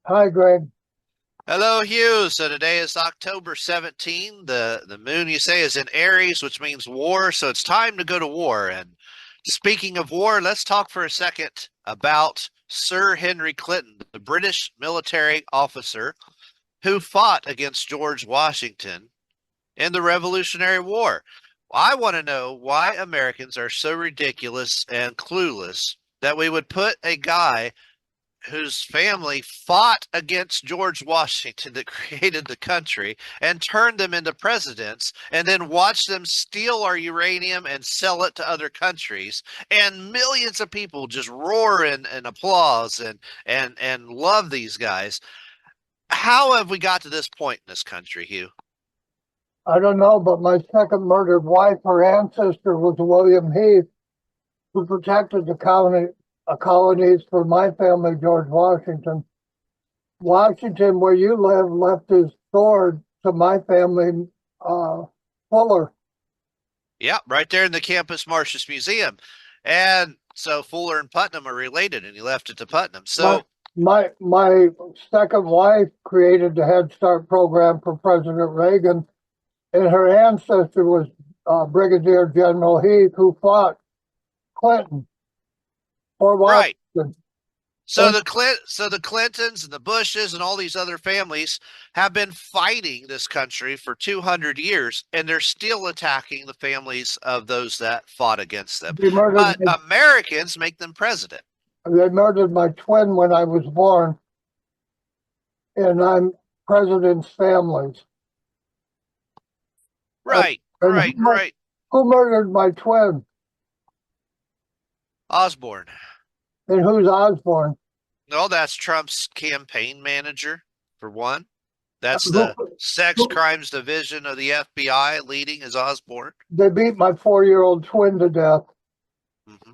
Hi, Greg. Hello, Hugh. So today is October 17. The moon you say is in Aries, which means war. So it's time to go to war. And speaking of war, let's talk for a second about Sir Henry Clinton, the British military officer who fought against George Washington in the Revolutionary War. I want to know why Americans are so ridiculous and clueless that we would put a guy whose family fought against George Washington that created the country and turned them into presidents and then watch them steal our uranium and sell it to other countries, and millions of people just roar and applause and love these guys. How have we got to this point in this country, Hugh? I don't know, but my second murdered wife, her ancestor was William Heath, who protected the colonies for my family, George Washington. Washington, where you live, left his sword to my family, Fuller. Yeah, right there in the Campus Martius Museum. And so Fuller and Putnam are related, and he left it to Putnam. My So, my second wife created the Head Start program for President Reagan, and her ancestor was Brigadier General Heath, who fought Clinton for right. Washington. So And the Clintons and the Bushes and all these other families have been fighting this country for 200 years, and they're still attacking the families of those that fought against them. they murdered But Americans make them president. they murdered my twin when I was born, and I'm president's families. Uh, Right, and right, right. who murdered my twin? Osborne. And who's Osborne? No, that's Trump's campaign manager, for one. That's Who, the sex who, crimes division of the FBI leading is Osborne. they beat my 4-year-old twin to death. Hmm.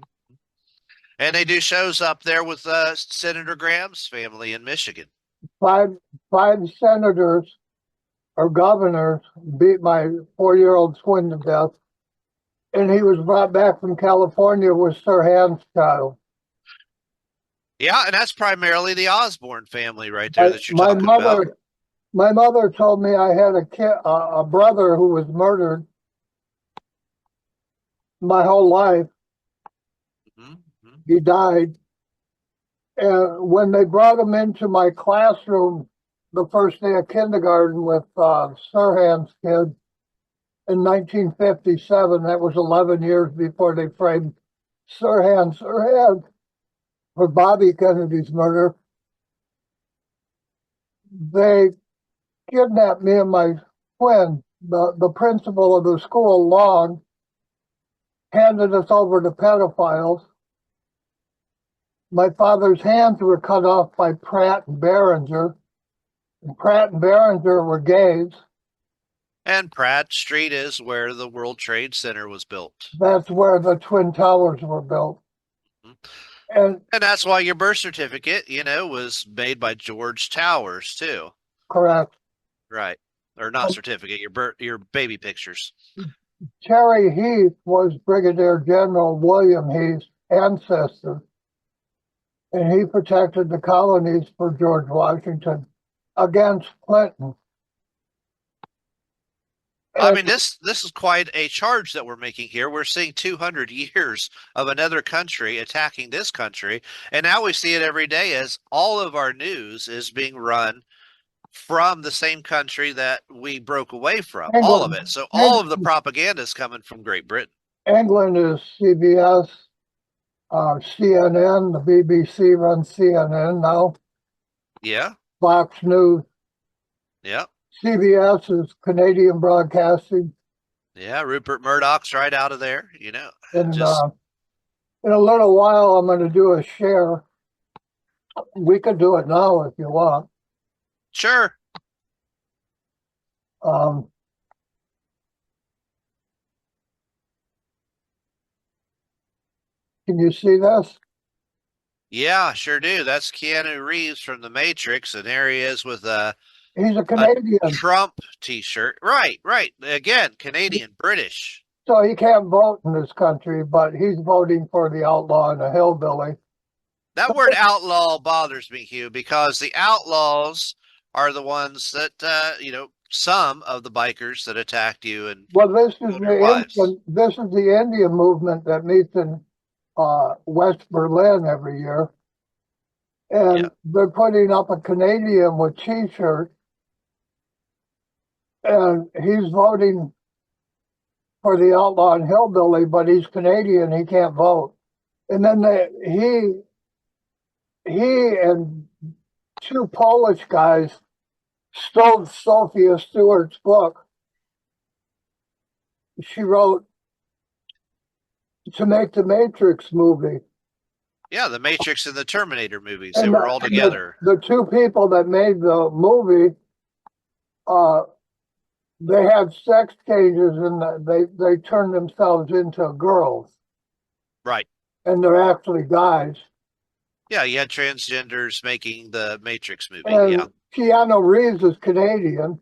And they do shows up there with Senator Graham's family in Michigan. Five five senators or governors beat my 4-year-old twin to death, and he was brought back from California with Sir Hans child. Yeah, and that's primarily the Osborne family right there My, that you're my talking about. mother my mother told me I had a brother who was murdered my whole life. Mm-hmm. He died. And when they brought him into my classroom the first day of kindergarten with Sirhan's kid in 1957, that was 11 years before they framed Sirhan for Bobby Kennedy's murder, they kidnapped me and my twin. The principal of the school, Long, handed us over to pedophiles. My father's hands were cut off by Pratt and Behringer. And Pratt and Behringer were gays. And Pratt Street is where the World Trade Center was built. That's where the Twin Towers were built. Mhm. And And that's why your birth certificate, was made by George Towers too. correct. Right. Or not And certificate, your baby pictures. Terry Heath was Brigadier General William Heath's ancestor, and he protected the colonies for George Washington against Clinton. I And mean, this is quite a charge that we're making here. We're seeing 200 years of another country attacking this country, and now we see it every day as all of our news is being run from the same country that we broke away from, all of England, it. So all of the England, propaganda is coming from Great Britain. England is CBS, CNN, the BBC runs CNN now, Yeah, Fox News. yeah, CBS is Canadian Broadcasting. yeah. Rupert Murdoch's right out of there. And Just in a little while, I'm going to do a share. We could do it now if you want. sure. Um, can you see this? Yeah, sure do. That's Keanu Reeves from The Matrix, and there he is with He's a a Canadian, Trump T-shirt. Right, right. Again, Canadian, British. so he can't vote in this country, but he's voting for the outlaw and the hillbilly. That word outlaw bothers me, Hugh, because the outlaws are the ones that, some of the bikers that attacked you and Well, this is killed your the wives. Indian movement that meets in West Berlin every year, Yeah. and they're putting up a Canadian with T-shirts, and he's voting for the outlaw and hillbilly, but he's Canadian, he can't vote. And then he and two Polish guys stole Sophia Stewart's book. She wrote to make the Matrix movie. Yeah, the Matrix and the Terminator movies, they And, were all together. the two people that made the movie, uh, they had sex changes and they turned themselves into girls, Right. and they're actually guys. Yeah, you had transgenders making the Matrix movie. Yeah. And Keanu Reeves is Canadian,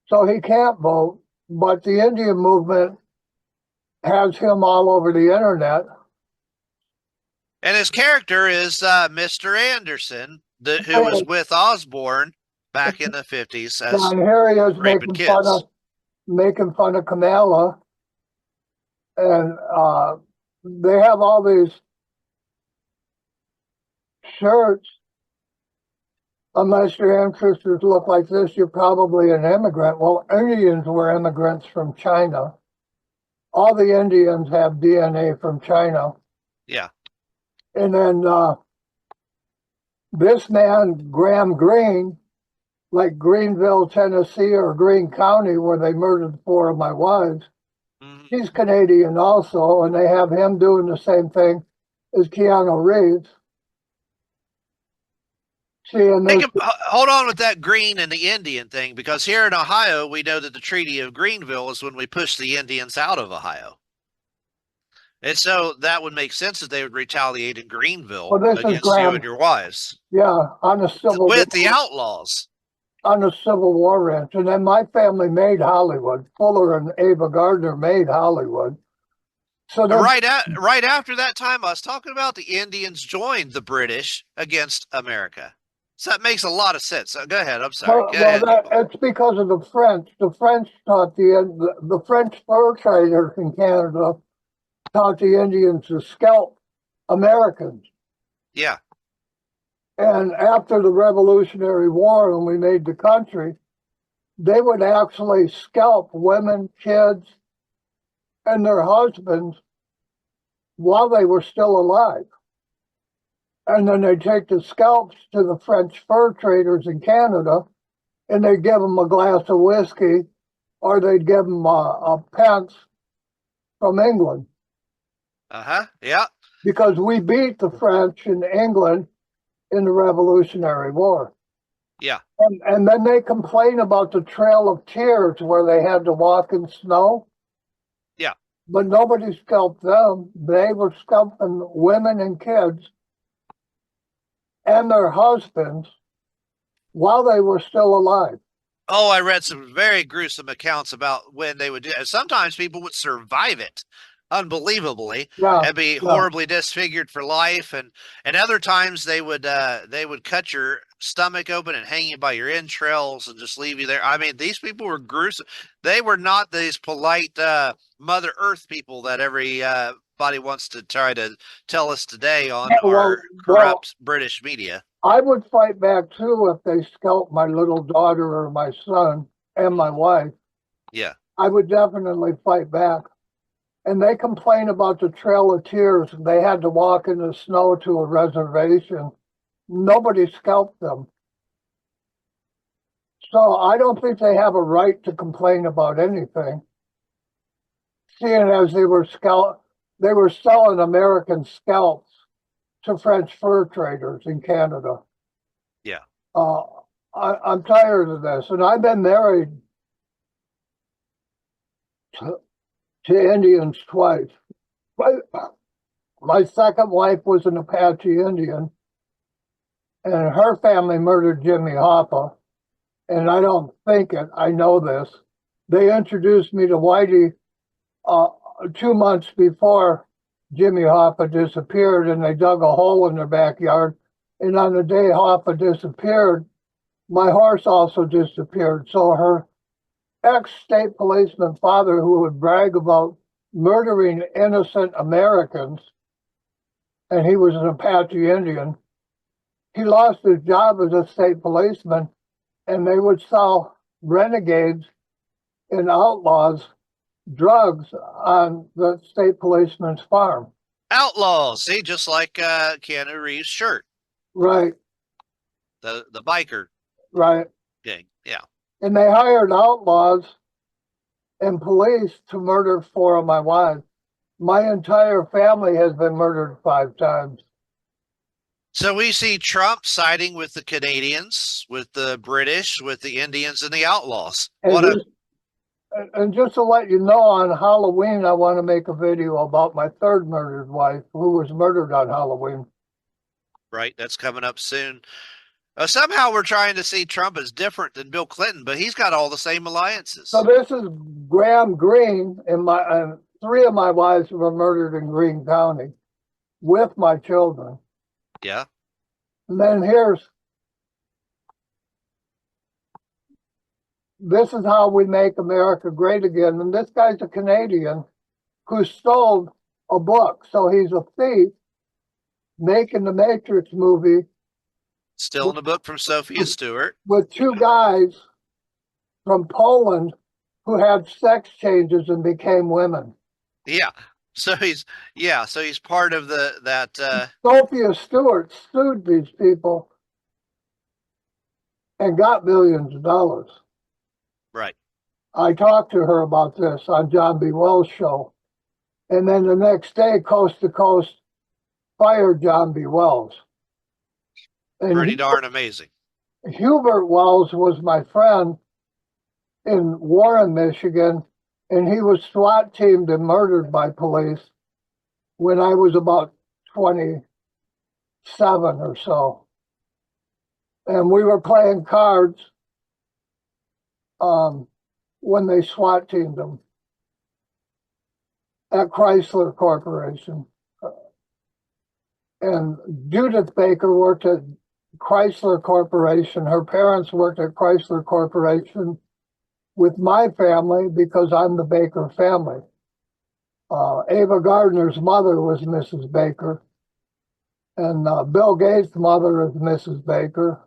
so he can't vote. But the Indian movement has him all over the internet. And his character is Mr. Anderson, who was And with Osborne back in the 50s as here he is raping kids. making fun of Kamala, and they have all these shirts. Unless your ancestors look like this, you're probably an immigrant. Well, Indians were immigrants from China. All the Indians have DNA from China. Yeah. And then this man, Graham Greene, like Greenville, Tennessee, or Greene County, where they murdered four of my wives, he's Canadian also, and they have him doing the same thing as Keanu Reeves. See, and Hold on with that green and the Indian thing, because here in Ohio, we know that the Treaty of Greenville is when we pushed the Indians out of Ohio. And so that would make sense that they would retaliate in Greenville against you and your wives. Yeah, on with the outlaws. On a Civil War ranch. And then my family made Hollywood. Fuller and Ava Gardner made Hollywood. So right after that time I was talking about, the Indians joined the British against America. So that makes a lot of sense. So go ahead. I'm sorry. It's because of the French. The French taught the French fur traders in Canada taught the Indians to scalp Americans. Yeah. And after the Revolutionary War, when we made the country, they would actually scalp women, kids, and their husbands while they were still alive. And then they'd take the scalps to the French fur traders in Canada, and they'd give them a glass of whiskey, or they'd give them a pence from England. Yeah. Because we beat the French in England in the Revolutionary War. Yeah. And then they complain about the Trail of Tears where they had to walk in snow. Yeah. But nobody scalped them. They were scalping women and kids and their husbands while they were still alive. Oh, I read some very gruesome accounts about when they would do it. Sometimes people would survive it unbelievably and be horribly disfigured for life, and other times they would cut your stomach open and hang you by your entrails and just leave you there. I mean, these people were gruesome. They were not these polite Mother Earth people that everybody wants to try to tell us today on our corrupt British media. I would fight back too if they scalped my little daughter or my son and my wife. Yeah. I would definitely fight back. And they complain about the Trail of Tears. They had to walk in the snow to a reservation. Nobody scalped them. So I don't think they have a right to complain about anything. Seeing as they were selling American scalps to French fur traders in Canada. Yeah. I'm tired of this. And I've been married to Indians twice. My second wife was an Apache Indian, and her family murdered Jimmy Hoffa. And I don't think it, I know this. They introduced me to Whitey 2 months before Jimmy Hoffa disappeared, and they dug a hole in their backyard. And on the day Hoffa disappeared, my horse also disappeared. So her ex-state policeman father, who would brag about murdering innocent Americans, and he was an Apache Indian, he lost his job as a state policeman, and they would sell renegades and outlaws drugs on the state policeman's farm. Outlaws, see, just like Keanu Reeves' shirt, Right, the biker right. gang. Yeah. And they hired outlaws and police to murder 4 of my wives. My entire family has been murdered 5 times. So we see Trump siding with the Canadians, with the British, with the Indians, and the outlaws. And just to let you know, on Halloween, I want to make a video about my 3rd murdered wife, who was murdered on Halloween. Right, that's coming up soon. Somehow we're trying to see Trump as different than Bill Clinton, but he's got all the same alliances. So this is Graham Greene, and 3 of my wives were murdered in Greene County with my children. Yeah. And then this is how we make America great again. And this guy's a Canadian who stole a book. So he's a thief making the Matrix movie. Still in the book from Sophia Stewart. With 2 guys from Poland who had sex changes and became women. Yeah. So he's part of Sophia Stewart sued these people and got millions of dollars. Right. I talked to her about this on John B. Wells' show. And then the next day, Coast to Coast fired John B. Wells. And pretty darn amazing. Hubert Wells was my friend in Warren, Michigan, and he was SWAT teamed and murdered by police when I was about 27 or so. And we were playing cards when they SWAT teamed him at Chrysler Corporation. And Judith Baker worked at Chrysler Corporation. Her parents worked at Chrysler Corporation with my family because I'm the Baker family. Ava Gardner's mother was Mrs. Baker, and Bill Gates' mother is Mrs. Baker.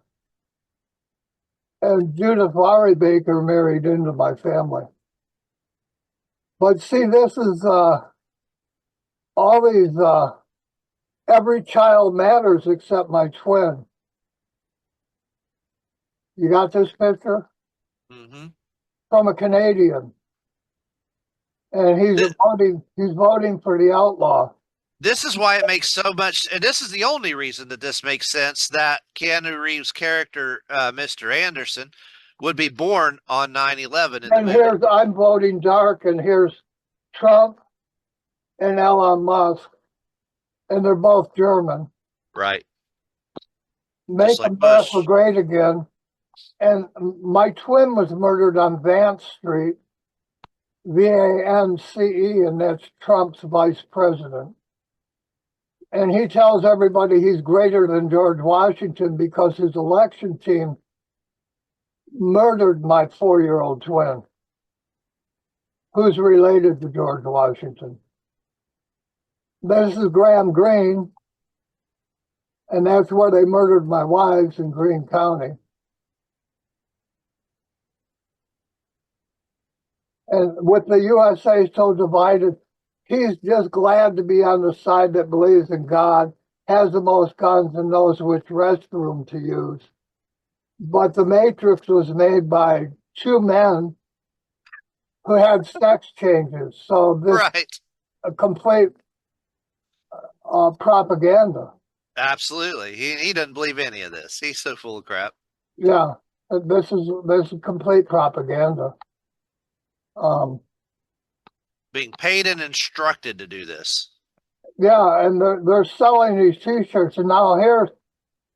And Judith Lowry Baker married into my family. But see, this is all these, every child matters except my twin. You got this picture? Mm-hmm. From a Canadian. And he's voting for the outlaw. This is why it makes so much, and this is the only reason that this makes sense, that Keanu Reeves' character, Mr. Anderson, would be born on 9/11. And here's, I'm voting dark, and here's Trump and Elon Musk, and they're both German. Right. Make America great again. And my twin was murdered on Vance Street, Vance, and that's Trump's vice president. And he tells everybody he's greater than George Washington because his election team murdered my 4-year-old twin, who's related to George Washington. This is Graham Greene, and that's where they murdered my wives in Greene County. And with the USA so divided, he's just glad to be on the side that believes in God, has the most guns, and knows which restroom to use. But the Matrix was made by 2 men who had sex changes. So this is a complete propaganda. Absolutely. He doesn't believe any of this. He's so full of crap. Yeah, this is complete propaganda. Being paid and instructed to do this. Yeah, and they're selling these T-shirts, and now here's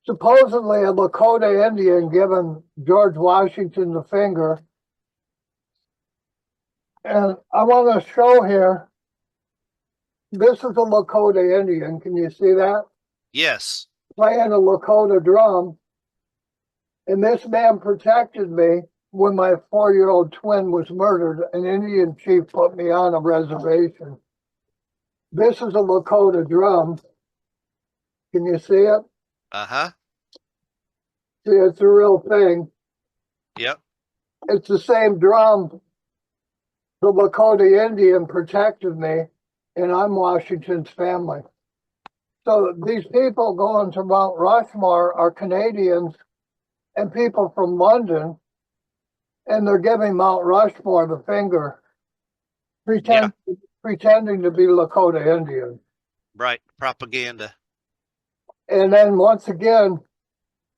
supposedly a Lakota Indian giving George Washington the finger. And I want to show here This is a Lakota Indian. Can you see that? Yes. Playing a Lakota drum. And this man protected me when my 4-year-old twin was murdered. An Indian chief put me on a reservation. This is a Lakota drum. Can you see it? Uh-huh. See, it's a real thing. Yep. It's the same drum. The Lakota Indian protected me, and I'm Washington's family. So these people going to Mount Rushmore are Canadians and people from London, and they're giving Mount Rushmore the finger, pretending to be Lakota Indians. Right. Propaganda. And then once again,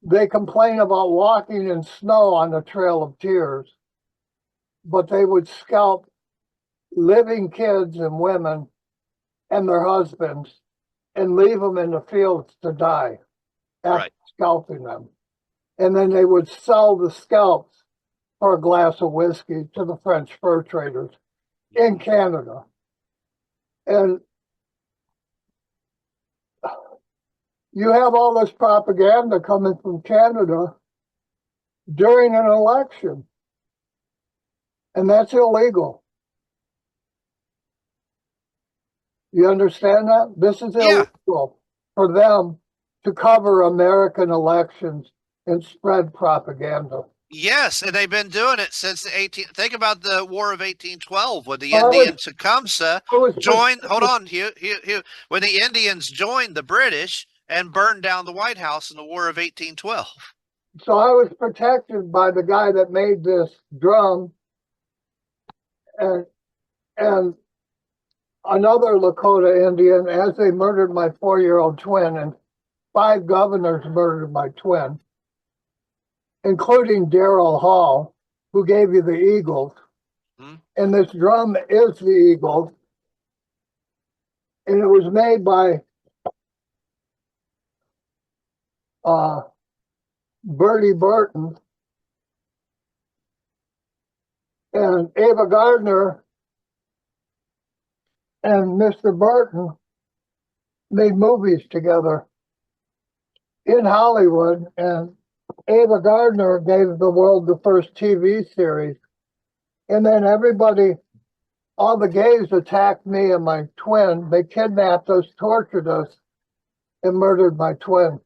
they complain about walking in snow on the Trail of Tears, but they would scalp living kids and women and their husbands and leave them in the fields to die after scalping them. And then they would sell the scalps for a glass of whiskey to the French fur traders in Canada. And you have all this propaganda coming from Canada during an election, and that's illegal. You understand that? This is illegal for them to cover American elections and spread propaganda. Yes, and they've been doing it since the 18. Think about the War of 1812 when the Indians Tecumseh joined. Hold on, Hugh. When the Indians joined the British and burned down the White House in the War of 1812. So I was protected by the guy that made this drum, and another Lakota Indian, as they murdered my 4-year-old twin, and 5 governors murdered my twin, including Darrell Hall, who gave you the Eagles. And this drum is the Eagle. And it was made by Bertie Burton. And Ava Gardner and Mr. Burton made movies together in Hollywood, and Ava Gardner gave the world the first TV series. And then everybody, all the gays attacked me and my twin. They kidnapped us, tortured us, and murdered my twin.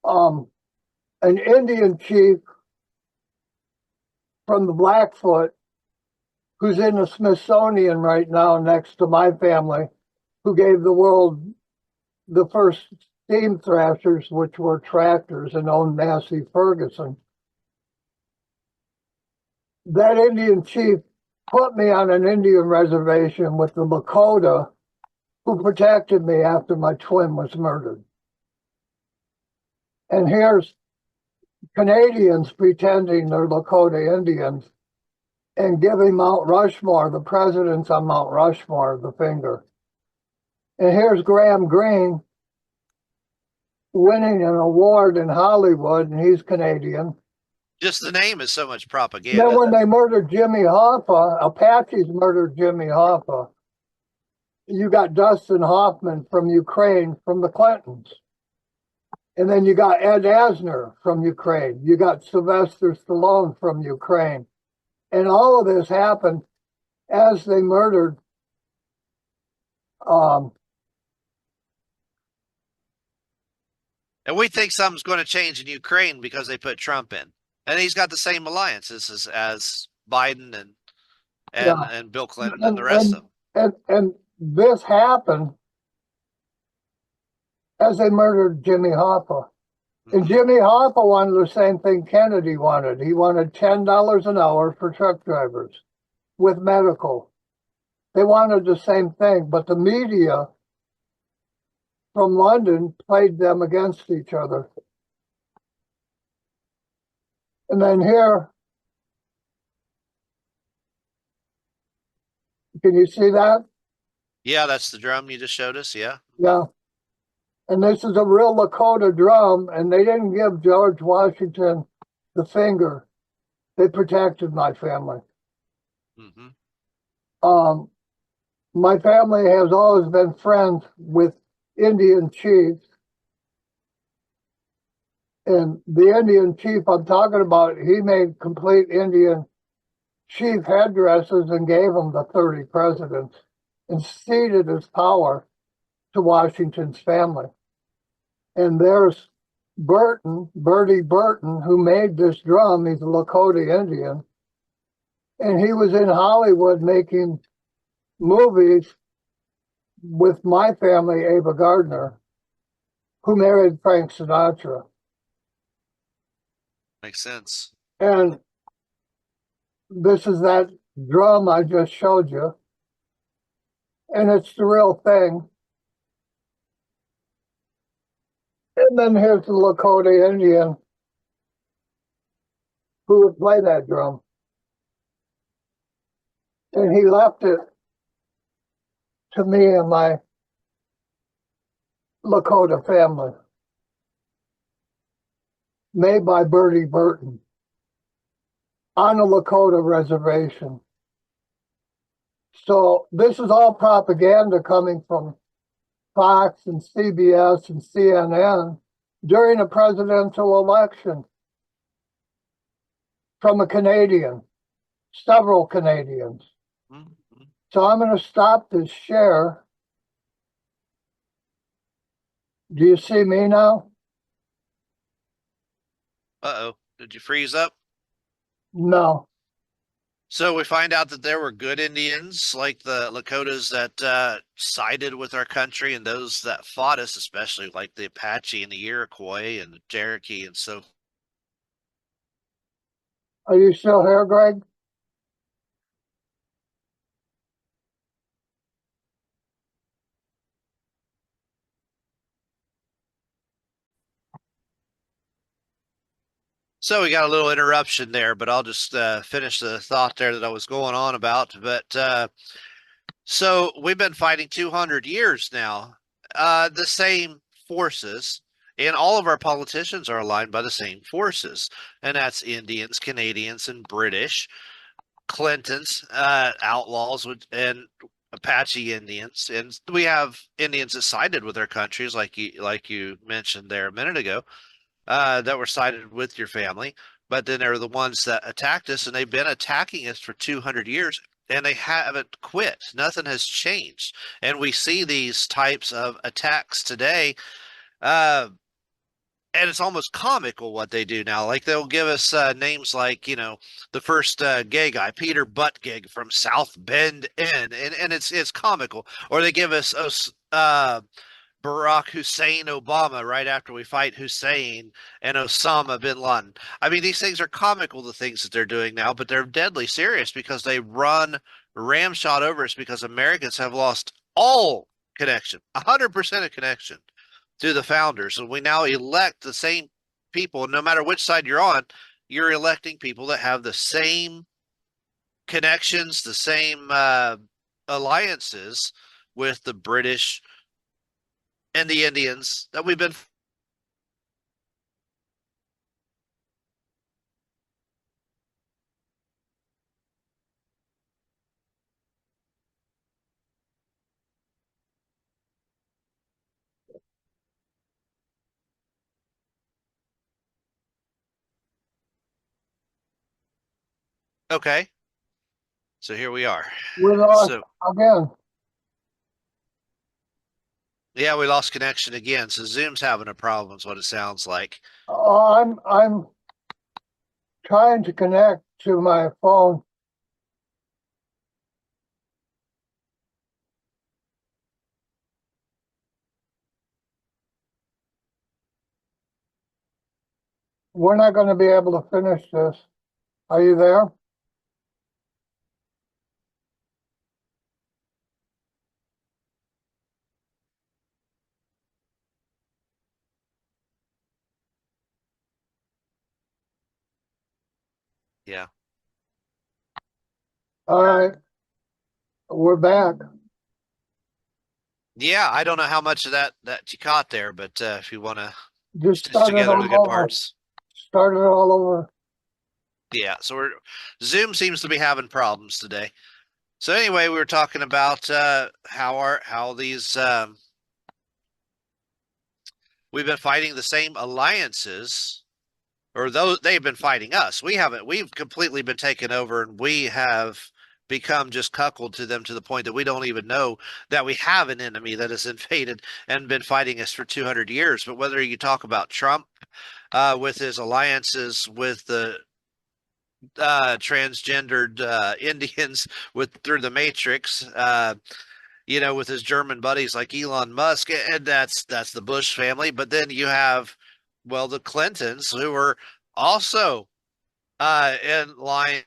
An Indian chief from the Blackfoot, who's in the Smithsonian right now next to my family, who gave the world the first steam thrashers, which were tractors, and owned Massey Ferguson. That Indian chief put me on an Indian reservation with the Lakota, who protected me after my twin was murdered. And here's Canadians pretending they're Lakota Indians and giving Mount Rushmore, the presidents on Mount Rushmore, the finger. And here's Graham Greene winning an award in Hollywood, and he's Canadian. Just the name is so much propaganda. Then when they murdered Jimmy Hoffa, Apaches murdered Jimmy Hoffa. You got Dustin Hoffman from Ukraine, from the Clintons. And then you got Ed Asner from Ukraine. You got Sylvester Stallone from Ukraine. And all of this happened as they murdered and we think something's going to change in Ukraine because they put Trump in. And he's got the same alliances as Biden and Bill Clinton and the rest of them. And this happened as they murdered Jimmy Hoffa. And Jimmy Hoffa wanted the same thing Kennedy wanted. He wanted $10 an hour for truck drivers with medical. They wanted the same thing, but the media from London played them against each other. And then here, can you see that? Yeah, that's the drum you just showed us, yeah. Yeah. And this is a real Lakota drum, and they didn't give George Washington the finger. They protected my family. my family has always been friends with Indian chiefs. And the Indian chief I'm talking about, he made complete Indian chief headdresses and gave them the 30 presidents and ceded his power to Washington's family. And there's Bertie Burton, who made this drum. He's a Lakota Indian. And he was in Hollywood making movies with my family, Ava Gardner, who married Frank Sinatra. Makes sense. And this is that drum I just showed you. And it's the real thing. And then here's the Lakota Indian who would play that drum. And he left it to me and my Lakota family. Made by Bertie Burton on a Lakota reservation. So this is all propaganda coming from Fox and CBS and CNN during a presidential election from a Canadian, several Canadians. Mm-hmm. So I'm going to stop this share. Do you see me now? Uh-oh. Did you freeze up? No. So we find out that there were good Indians like the Lakotas that sided with our country, and those that fought us, especially like the Apache and the Iroquois and the Cherokee and so. Are you still here, Greg? So we got a little interruption there, but I'll just finish the thought there that I was going on about. But so we've been fighting 200 years now, the same forces, and all of our politicians are aligned by the same forces, and that's Indians, Canadians, and British, Clintons, outlaws, and Apache Indians, and we have Indians that sided with their countries, like you mentioned there a minute ago, that were sided with your family. But then there are the ones that attacked us, and they've been attacking us for 200 years, and they haven't quit. Nothing has changed. And we see these types of attacks today, and it's almost comical what they do now. Like they'll give us names like, the first gay guy, Peter Buttgig from South Bend Inn, and it's comical. Or they give us Barack Hussein Obama right after we fight Hussein and Osama bin Laden. I mean, these things are comical, the things that they're doing now, but they're deadly serious because they run ramshot over us because Americans have lost all connection, 100% of connection to the founders. And we now elect the same people, no matter which side you're on, you're electing people that have the same connections, the same alliances with the British and the Indians that we've been. Okay, so here we are. We lost So again. yeah, we lost connection again. So Zoom's having a problem, is what it sounds like. I'm trying to connect to my phone. We're not going to be able to finish this. Are you there? Yeah. All right. We're back. Yeah, I don't know how much of that you caught there, but if you want to Just stitch start it together the all good over. parts. Start it all over. Yeah, so Zoom seems to be having problems today. So anyway, we were talking about how these we've been fighting the same alliances, or those they've been fighting us. We haven't. We've completely been taken over, and we have become just cuckold to them to the point that we don't even know that we have an enemy that has invaded and been fighting us for 200 years. But whether you talk about Trump with his alliances with the transgendered Indians with through the Matrix, with his German buddies like Elon Musk, and that's the Bush family. But then you have, well, the Clintons who were also in line.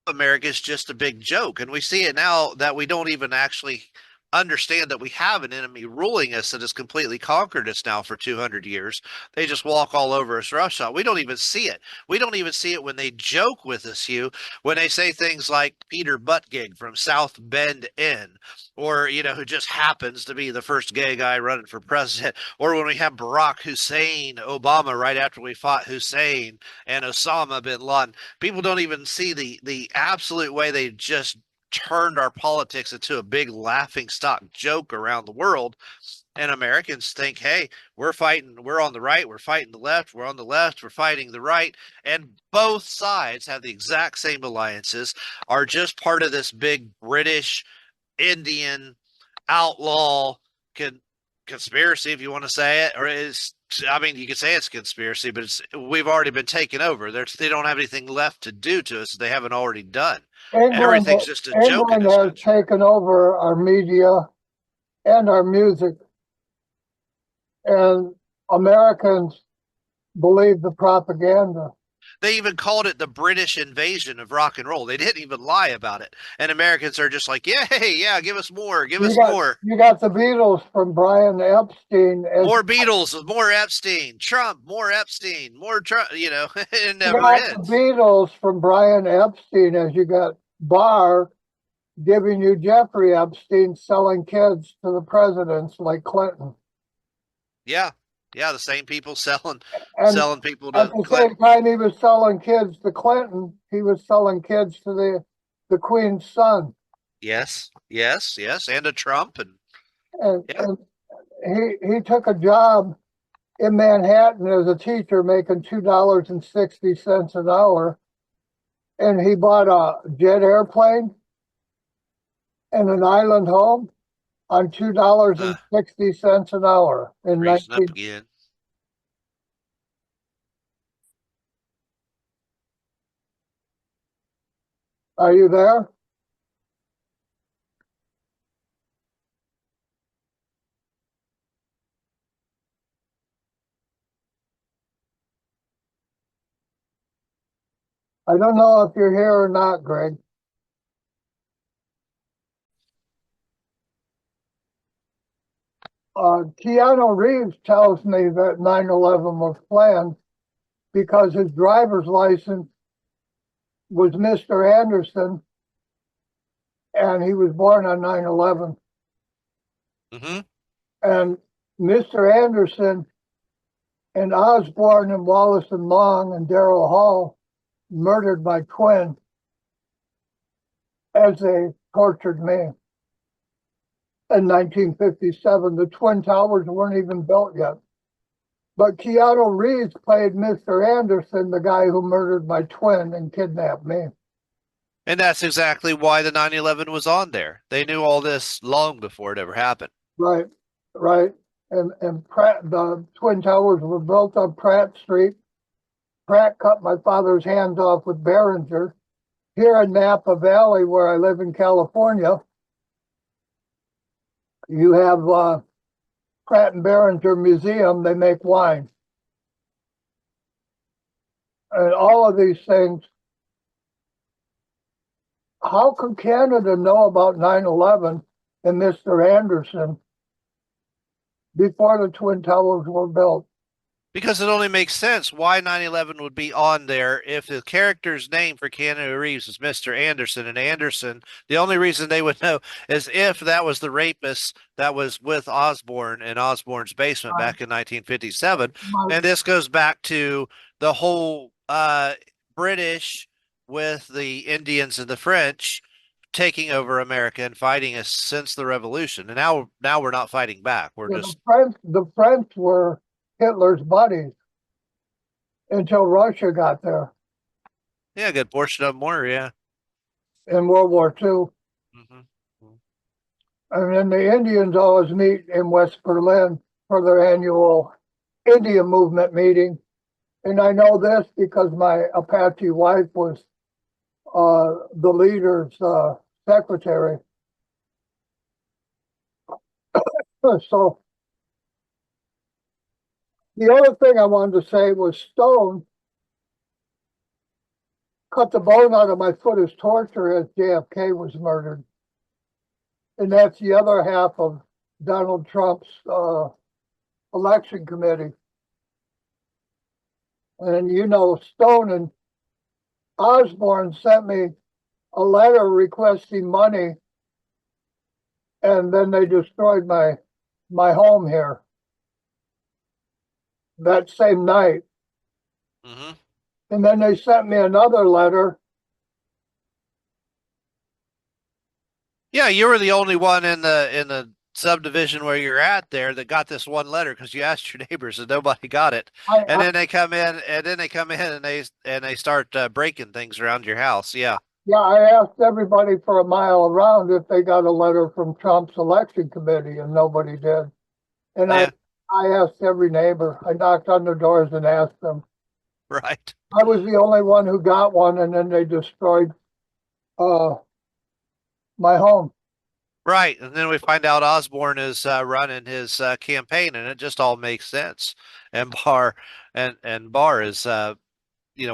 America is just a big joke. And we see it now that we don't even actually understand that we have an enemy ruling us that has completely conquered us now for 200 years. They just walk all over us roughshod. We don't even see it. We don't even see it when they joke with us, Hugh, when they say things like Peter Buttgig from South Bend Inn, or, who just happens to be the first gay guy running for president, or when we have Barack Hussein Obama right after we fought Hussein and Osama bin Laden. People don't even see the absolute way they just turned our politics into a big laughing stock joke around the world. And Americans think, hey, we're fighting, we're on the right, we're fighting the left, we're on the left, we're fighting the right. And both sides have the exact same alliances, are just part of this big British Indian outlaw con- conspiracy, if you want to say it, or is, I mean, you could say it's a conspiracy, but we've already been taken over. They don't have anything left to do to us they haven't already done. England, Everything's just a joke in England this has country. taken over our media and our music, and Americans believe the propaganda. They even called it the British invasion of rock and roll. They didn't even lie about it. And Americans are just like, yay, yeah, give us more, give You us got more. you got the Beatles from Brian Epstein, as More Beatles, more Epstein, Trump, more Epstein, more Trump, it you never got the ends. Beatles from Brian Epstein, as you got Barr giving you Jeffrey Epstein selling kids to the presidents like Clinton. Yeah. Yeah, the same people selling And selling people at to the same Clinton. time he was selling kids to Clinton, he was selling kids to the Queen's son. Yes, yes, yes, and to Trump, and yeah. And he took a job in Manhattan as a teacher making $2.60 an hour. And he bought a jet airplane and an island home on $2.60 an hour in Raising up 19. again. Are you there? I don't know if you're here or not, Greg. Keanu Reeves tells me that 9/11 was planned because his driver's license was Mr. Anderson and he was born on 9/11. Mm-hmm. And Mr. Anderson and Osborne and Wallace and Long and Daryl Hall murdered my twin as they tortured me in 1957. The Twin Towers weren't even built yet. But Keanu Reeves played Mr. Anderson, the guy who murdered my twin and kidnapped me. And that's exactly why the 9/11 was on there. They knew all this long before it ever happened. Right, right. And Pratt, the Twin Towers were built on Pratt Street. Pratt cut my father's hands off with Behringer. Here in Napa Valley, where I live in California, you have Pratt and Behringer Museum. They make wine. And all of these things. How could Canada know about 9/11 and Mr. Anderson before the Twin Towers were built? Because it only makes sense why 9/11 would be on there if the character's name for Keanu Reeves is Mr. Anderson, and Anderson, the only reason they would know is if that was the rapist that was with Osborne in Osborne's basement Uh, back in 1957. my, And this goes back to the whole British with the Indians and the French taking over America and fighting us since the revolution. And now we're not fighting back. We're Yeah, just The French were Hitler's buddies until Russia got there yeah, a good portion of them were, yeah. in World War II. Hmm. And then the Indians always meet in West Berlin for their annual Indian movement meeting. And I know this because my Apache wife was the leader's secretary. So the other thing I wanted to say was Stone cut the bone out of my foot as torture as JFK was murdered. And that's the other half of Donald Trump's election committee. And you know, Stone and Osborne sent me a letter requesting money, and then they destroyed my home here that same night. Hmm. And then they sent me another letter. Yeah, you were the only one in the subdivision where you're at there that got this one letter because you asked your neighbors and nobody got it. I, And I then they come in, and they start breaking things around your house. Yeah, yeah, I asked everybody for a mile around if they got a letter from Trump's election committee, and nobody did. And yeah, I asked every neighbor. I knocked on their doors and asked them. right, I was the only one who got one, and then they destroyed uh, my home. right. And then we find out Osborne is running his campaign, and it just all makes sense. And Barr is In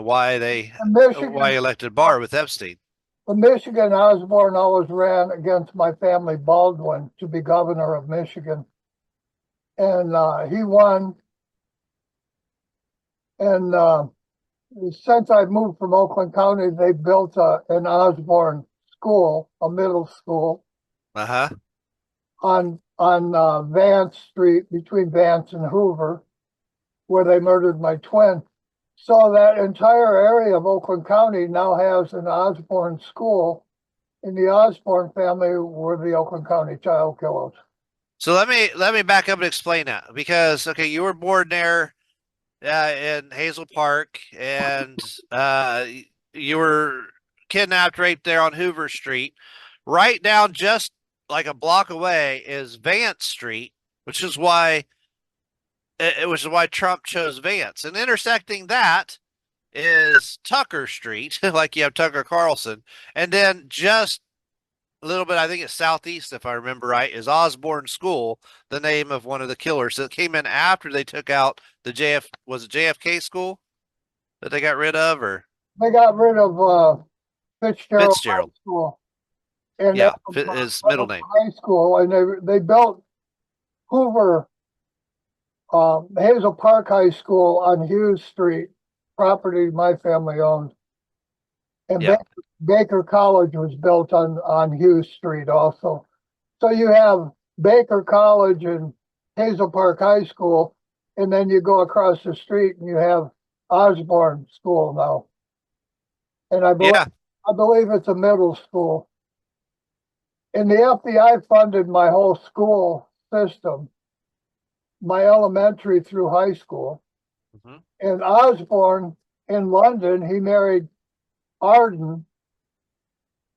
why Michigan, he elected Barr with Epstein. in Michigan, Osborne always ran against my family, Baldwin, to be governor of Michigan, and he won. And since I moved from Oakland County, they built an Osborne school, a middle school, Uh-huh. on Vance Street between Vance and Hoover, where they murdered my twin. So that entire area of Oakland County now has an Osborne school, and the Osborne family were the Oakland County child killers. So let me back up and explain that because okay, you were born there in Hazel Park, and you were kidnapped right there on Hoover Street. Right down, just like a block away, is Vance Street, which is why Trump chose Vance. And intersecting that is Tucker Street, like you have Tucker Carlson, and then just a little bit, I think it's southeast, if I remember right, is Osborne School, the name of one of the killers that came in after they took out the was it JFK school that they got rid of, or They got rid of Fitzgerald High Fitzgerald? School and Yeah, his middle name. High School, and they built Hoover Hazel Park High School on Hughes Street, property my family owned, and Yeah, Baker College was built on Hughes Street also. So you have Baker College and Hazel Park High School, and then you go across the street and you have Osborne School now. And yeah. I believe it's a middle school. And the FBI funded my whole school system, my elementary through high school. Hmm. And Osborne in London, he married Arden,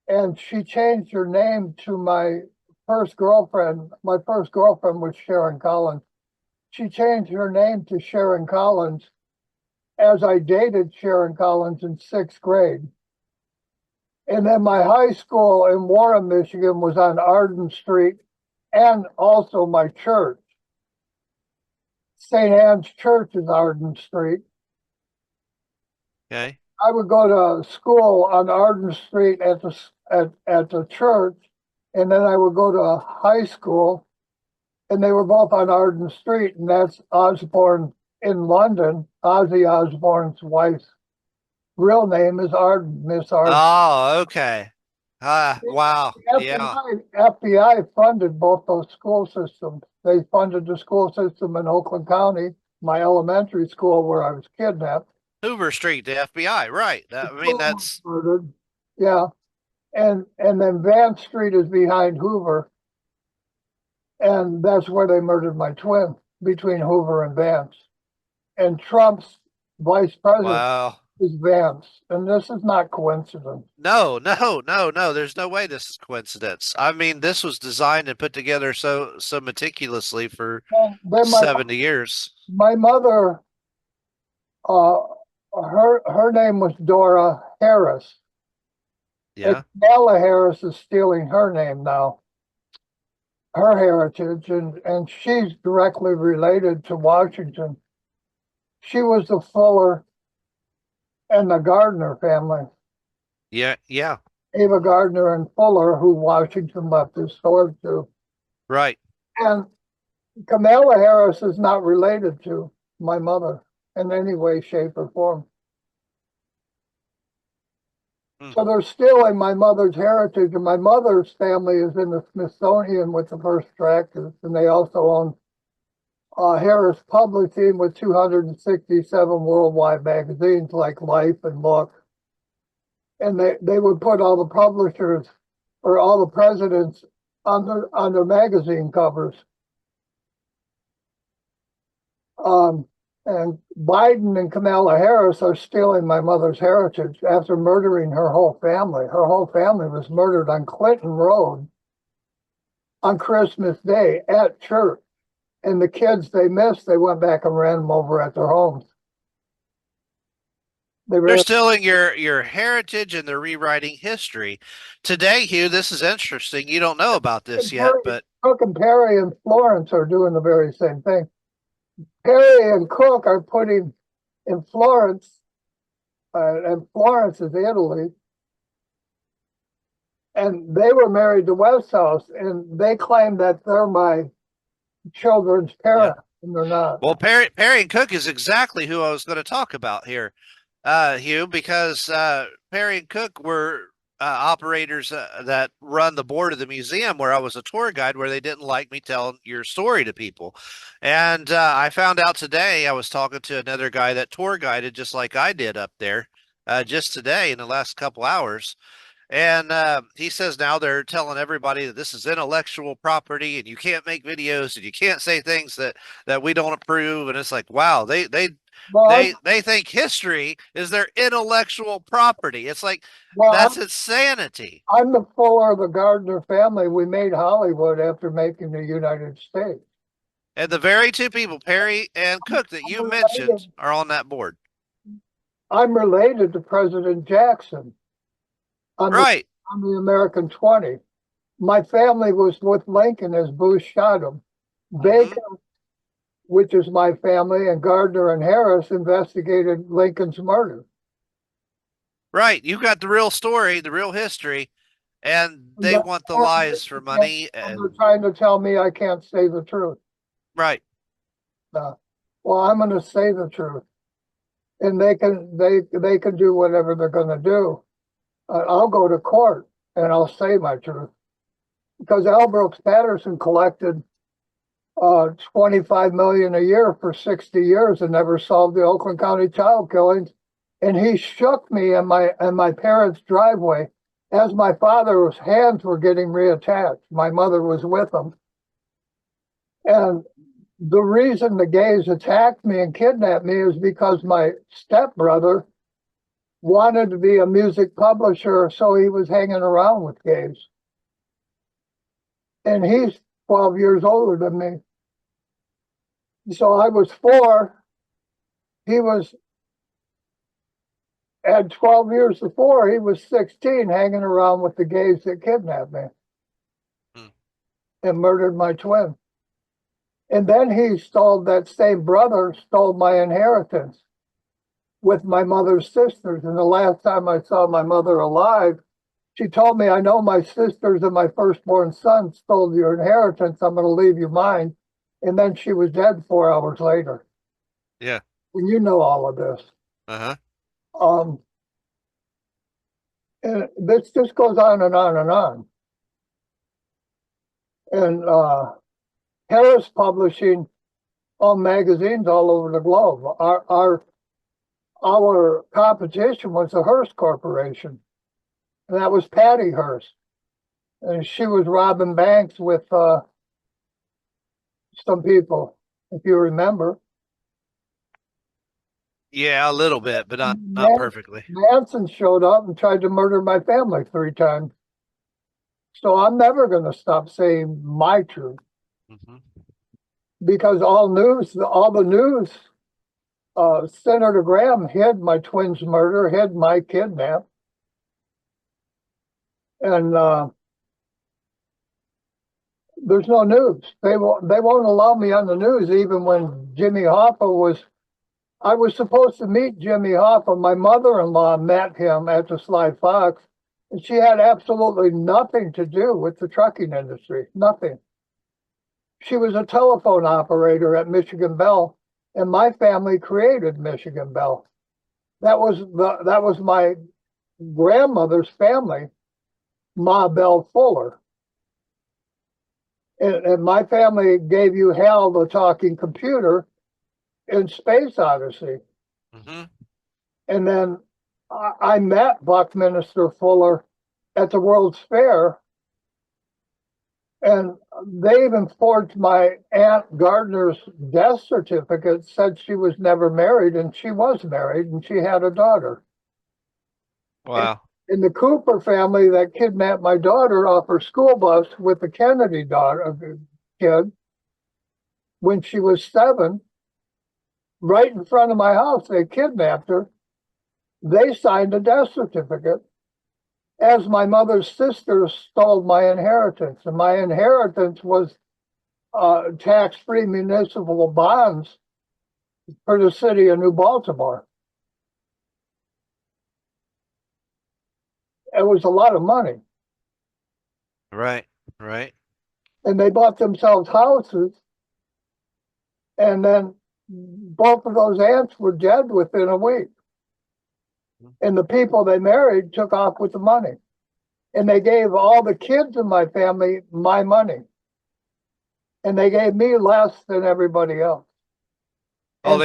and she changed her name to my first girlfriend. My first girlfriend was Sharon Collins. She changed her name to Sharon Collins as I dated Sharon Collins in sixth grade. And then my high school in Warren, Michigan was on Arden Street, and also my church. St. Anne's Church is Arden Street. Okay. I would go to school on Arden Street at the church, and then I would go to high school, and they were both on Arden Street, and that's Osborne in London. Ozzy Osbourne's wife's real name is Arden, Miss Arden. Oh, okay. Wow. Yeah. FBI funded both those school systems. They funded the school system in Oakland County, my elementary school where I was kidnapped, Hoover Street, the FBI, right? I mean, Hoover was that's murdered. Yeah. And then Vance Street is behind Hoover, and that's where they murdered my twin, between Hoover and Vance. And Trump's vice president wow. is Vance, and this is not coincidence. No, no, no, no. There's no way this is coincidence. I mean, this was designed and put together so meticulously for And then 70 years. my mother, uh, her name was Dora Harris, and Yeah. Kamala Harris is stealing her name now, her heritage, and she's directly related to Washington. She was the Fuller and the Gardner family, Yeah, yeah. Ava Gardner and Fuller, who Washington left his sword to. Right. And Kamala Harris is not related to my mother in any way, shape, or form. Hmm. So they're stealing my mother's heritage, and my mother's family is in the Smithsonian with the first tractors, and they also own Harris Publishing with 267 worldwide magazines like Life and Look. And they would put all the publishers or all the presidents on their magazine covers. And Biden and Kamala Harris are stealing my mother's heritage after murdering her whole family. Her whole family was murdered on Clinton Road on Christmas Day at church. And the kids they missed, they went back and ran them over at their homes. They They're ran. stealing your heritage and they're rewriting history. Today, Hugh, this is interesting. You don't know about this yet, but Cook and Perry and Florence are doing the very same thing. Perry and Cook are putting in Florence, and Florence is Italy, and they were married to Westhouse, and they claim that they're my children's yeah. parents, and they're not. Well, Perry and Cook is exactly who I was going to talk about here, Hugh, because Perry and Cook were operators that run the board of the museum where I was a tour guide, where they didn't like me telling your story to people. And I found out today, I was talking to another guy that tour guided just like I did up there just today in the last couple hours. And he says now they're telling everybody that this is intellectual property and you can't make videos and you can't say things that we don't approve. And it's like, wow, Well, they think history is their intellectual property. It's like well, that's insanity. I'm the Fuller of the Gardner family. We made Hollywood after making the United States. And the very two people, Perry and Cook, that you mentioned are on that board. I'm related to President Jackson on the Right. on the American 20. My family was with Lincoln as Bush shot him. Mm-hmm. Bacon, which is my family, and Gardner and Harris investigated Lincoln's murder. Right. You got the real story, the real history, and they want the lies for money. And they're trying to tell me I can't say the truth. Right. Well, I'm going to say the truth, and they can do whatever they're going to do. I'll go to court and I'll say my truth because Al Brooks Patterson collected 25 million a year for 60 years and never solved the Oakland County child killings. And he shook me in my parents' driveway as my father's hands were getting reattached. My mother was with him. And the reason the gays attacked me and kidnapped me is because my stepbrother wanted to be a music publisher, so he was hanging around with gays. And he's 12 years older than me. So I was 4. He was at 12 years before, he was 16, hanging around with the gays that kidnapped me and murdered my twin. And then that same brother stole my inheritance with my mother's sisters. And the last time I saw my mother alive, she told me, I know my sisters and my firstborn son stole your inheritance. I'm going to leave you mine. And then she was dead 4 hours later. Yeah. And you know all of this. Uh-huh. And this just goes on and on and on. And Harris Publishing on magazines all over the globe. our competition was the Hearst Corporation, and that was Patty Hearst. And she was robbing banks with some people, if you remember. Yeah, a little bit, but not Man- perfectly. Manson showed up and tried to murder my family 3 times. So I'm never going to stop saying my truth, Hmm. because all the news, Senator Graham hid my twins' murder, hid my kidnap, and there's no news. They won't allow me on the news, even when Jimmy Hoffa was. I was supposed to meet Jimmy Hoffa. My mother-in-law met him at the Sly Fox, and she had absolutely nothing to do with the trucking industry. Nothing. She was a telephone operator at Michigan Bell, and my family created Michigan Bell. That was my grandmother's family, Ma Bell Fuller. And my family gave you Hal the talking computer in Space Odyssey. Hmm. And then I met Buckminster Fuller at the World's Fair, and they even forged my Aunt Gardner's death certificate, said she was never married, and she was married, and she had a daughter. Wow. In the Cooper family that kidnapped my daughter off her school bus with the Kennedy kid, when she was 7, right in front of my house, they kidnapped her. They signed a death certificate, as my mother's sister stole my inheritance. And my inheritance was tax-free municipal bonds for the city of New Baltimore. It was a lot of money. Right. Right. And they bought themselves houses. And then both of those aunts were dead within a week. And the people they married took off with the money. And they gave all the kids in my family my money. And they gave me less than everybody else. Oh, And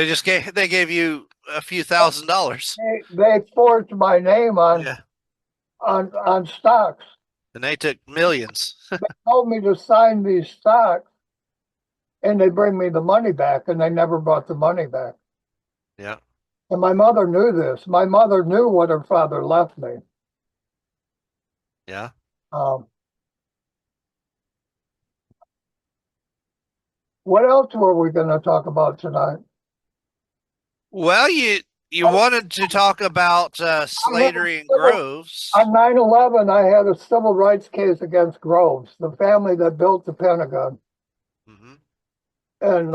they gave you a few $1,000s. they forged my name Yeah. on stocks. And they took millions. They told me to sign these stocks, and they bring me the money back, and they never brought the money back. Yeah. And my mother knew this. My mother knew what her father left me. Yeah. Um, what else were we going to talk about tonight? Well, you wanted to talk about Slatery and Groves. On 9/11, I had a civil rights case against Groves, the family that built the Pentagon. Hmm. And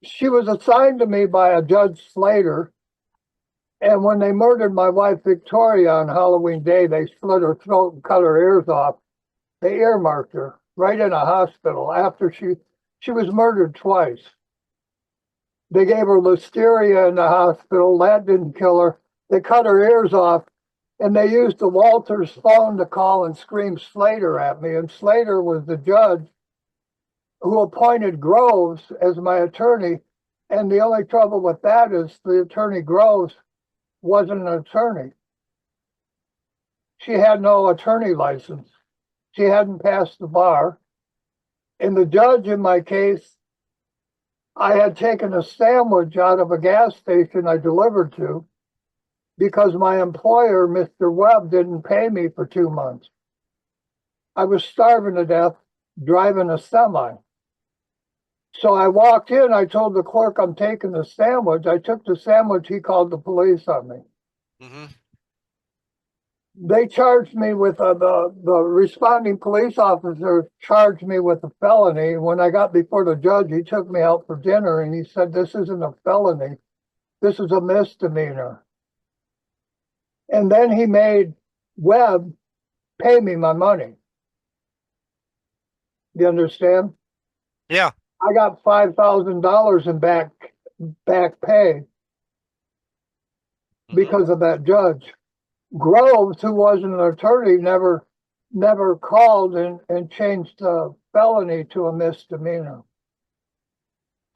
she was assigned to me by a Judge Slater. And when they murdered my wife Victoria on Halloween Day, they slit her throat and cut her ears off. They earmarked her right in a hospital after she was murdered twice. They gave her listeria in the hospital. That didn't kill her. They cut her ears off, and they used the Walters phone to call and scream Slater at me. And Slater was the judge who appointed Groves as my attorney. And the only trouble with that is the attorney Groves wasn't an attorney. She had no attorney license. She hadn't passed the bar. And the judge in my case, I had taken a sandwich out of a gas station I delivered to because my employer, Mr. Webb, didn't pay me for 2 months. I was starving to death driving a semi. So I walked in, I told the clerk I'm taking the sandwich. I took the sandwich, he called the police on me. Hmm. They charged me with the responding police officer charged me with a felony. When I got before the judge, he took me out for dinner and he said, "This isn't a felony. This is a misdemeanor." And then he made Webb pay me my money. You understand? Yeah. I got $5,000 in back pay Hmm. because of that judge. Groves, who wasn't an attorney, never called and changed the felony to a misdemeanor.